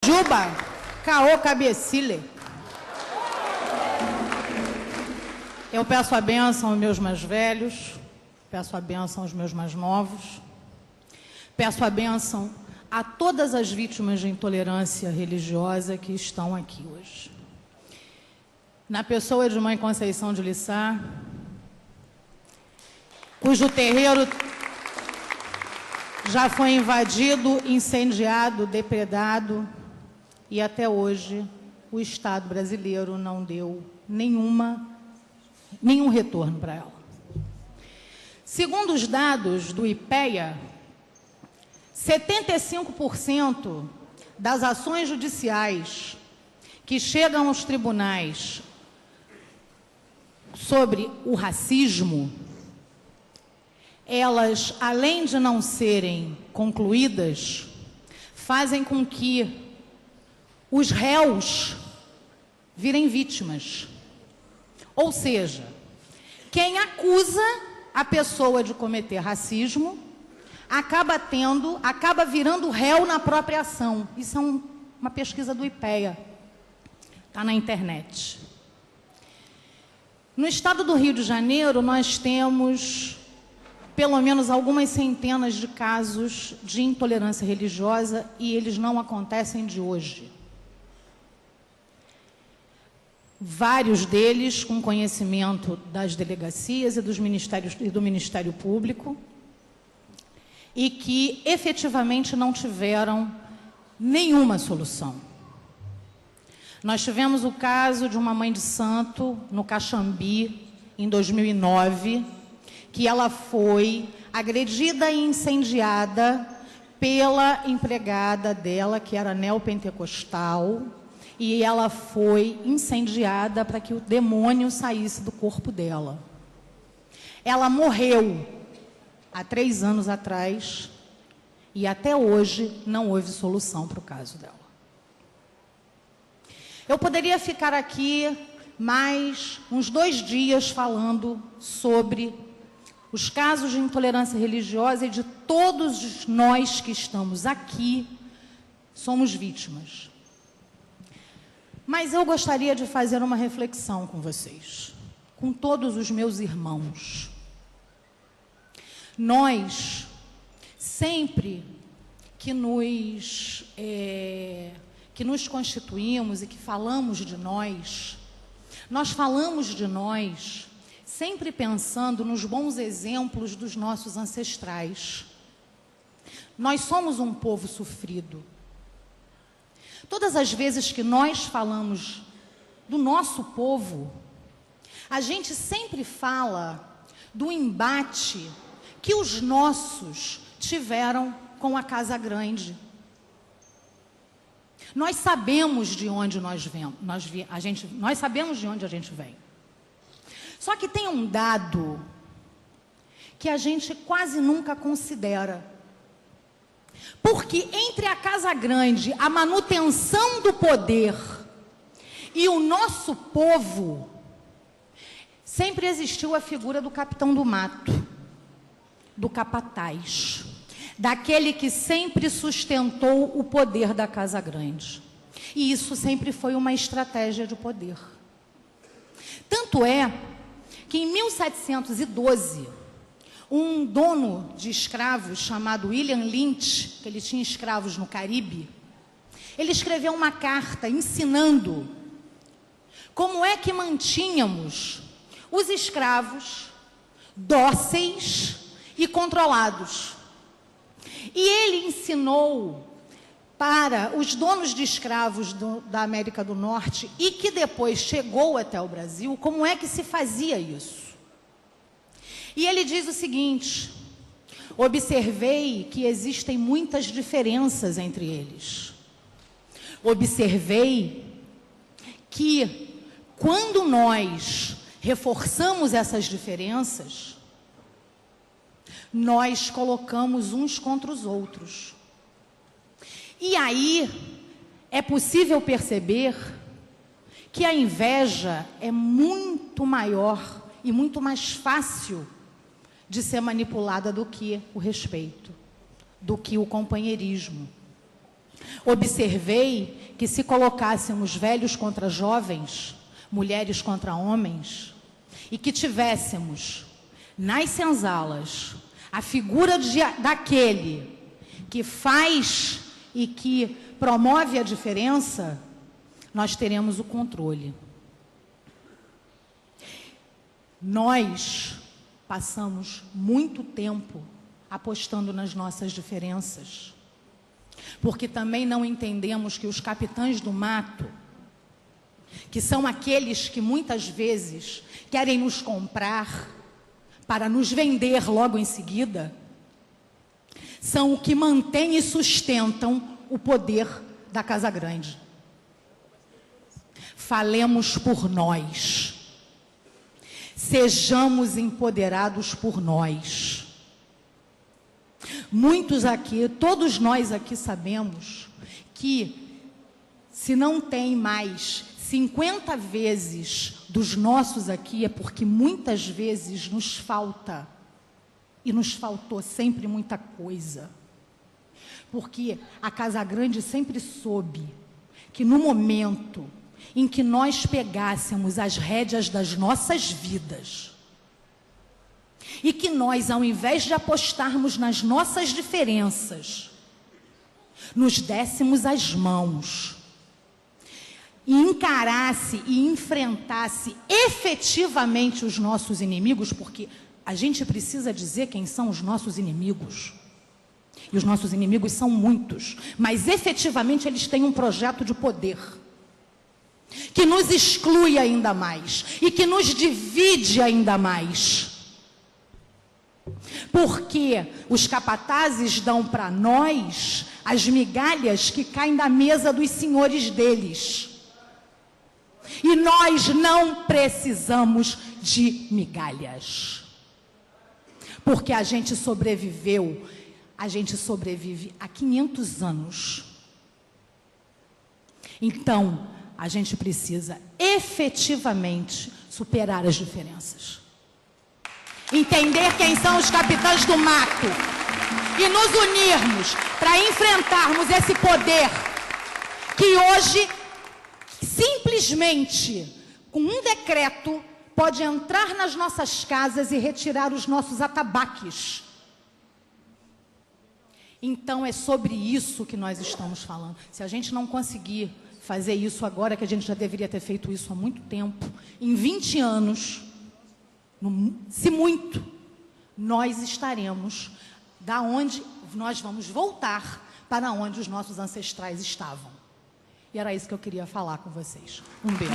Juba, caô cabecile. Eu peço a bênção aos meus mais velhos, peço a bênção aos meus mais novos, peço a bênção a todas as vítimas de intolerância religiosa que estão aqui hoje. Na pessoa de Mãe Conceição de Lissá, cujo terreiro já foi invadido, incendiado, depredado, e até hoje o Estado brasileiro não deu nenhum retorno para ela. Segundo os dados do IPEA, 75% das ações judiciais que chegam aos tribunais sobre o racismo, elas, além de não serem concluídas, fazem com que os réus virem vítimas. Ou seja, quem acusa a pessoa de cometer racismo acaba virando réu na própria ação. Isso é uma pesquisa do IPEA, está na internet. No estado do Rio de Janeiro, nós temos pelo menos algumas centenas de casos de intolerância religiosa e eles não acontecem de hoje. Vários deles com conhecimento das delegacias e do Ministério Público e que efetivamente não tiveram nenhuma solução. Nós tivemos o caso de uma mãe de santo no Caxambi, em 2009, que ela foi agredida e incendiada pela empregada dela, que era neopentecostal, e ela foi incendiada para que o demônio saísse do corpo dela. Ela morreu há 3 anos atrás e até hoje não houve solução para o caso dela. Eu poderia ficar aqui mais uns 2 dias falando sobre os casos de intolerância religiosa e de todos nós que estamos aqui somos vítimas. Mas eu gostaria de fazer uma reflexão com vocês, com todos os meus irmãos. Nós, sempre que nos constituímos e que falamos de nós falamos de nós sempre pensando nos bons exemplos dos nossos ancestrais. Nós somos um povo sofrido. Todas as vezes que nós falamos do nosso povo, a gente sempre fala do embate que os nossos tiveram com a Casa Grande. Nós sabemos de onde nós sabemos de onde a gente vem. Só que tem um dado que a gente quase nunca considera. Porque entre a Casa Grande, a manutenção do poder e o nosso povo, sempre existiu a figura do capitão do mato, do capataz, daquele que sempre sustentou o poder da Casa Grande. E isso sempre foi uma estratégia de poder. Tanto é que em 1712, um dono de escravos chamado William Lynch, que ele tinha escravos no Caribe, ele escreveu uma carta ensinando como é que mantínhamos os escravos dóceis e controlados. E ele ensinou para os donos de escravos da América do Norte e que depois chegou até o Brasil, como é que se fazia isso. E ele diz o seguinte: observei que existem muitas diferenças entre eles. Observei que, quando nós reforçamos essas diferenças, nós colocamos uns contra os outros. E aí é possível perceber que a inveja é muito maior e muito mais fácil de ser manipulada do que o respeito, do que o companheirismo. Observei que se colocássemos velhos contra jovens, mulheres contra homens, e que tivéssemos nas senzalas a figura daquele que faz e que promove a diferença, nós teremos o controle. Nós passamos muito tempo apostando nas nossas diferenças, porque também não entendemos que os capitães do mato, que são aqueles que muitas vezes querem nos comprar para nos vender logo em seguida, são o que mantém e sustentam o poder da Casa Grande. Falemos por nós. Sejamos empoderados por nós. Muitos aqui, todos nós aqui sabemos que se não tem mais 50 vezes dos nossos aqui, é porque muitas vezes nos falta, e nos faltou sempre muita coisa. Porque a Casa Grande sempre soube que no momento em que nós pegássemos as rédeas das nossas vidas e que nós, ao invés de apostarmos nas nossas diferenças, nos dessemos as mãos e encarasse e enfrentasse efetivamente os nossos inimigos, porque a gente precisa dizer quem são os nossos inimigos. E os nossos inimigos são muitos, mas efetivamente eles têm um projeto de poder que nos exclui ainda mais e que nos divide ainda mais. Porque os capatazes dão para nós as migalhas que caem da mesa dos senhores deles. E nós não precisamos de migalhas. Porque a gente sobreviveu, a gente sobrevive há 500 anos. Então, a gente precisa efetivamente superar as diferenças. Entender quem são os capitães do mato e nos unirmos para enfrentarmos esse poder que hoje, simplesmente, com um decreto, pode entrar nas nossas casas e retirar os nossos atabaques. Então, é sobre isso que nós estamos falando. Se a gente não conseguir fazer isso agora, que a gente já deveria ter feito isso há muito tempo, em 20 anos, se muito, nós estaremos da onde nós vamos voltar para onde os nossos ancestrais estavam. E era isso que eu queria falar com vocês. Um beijo.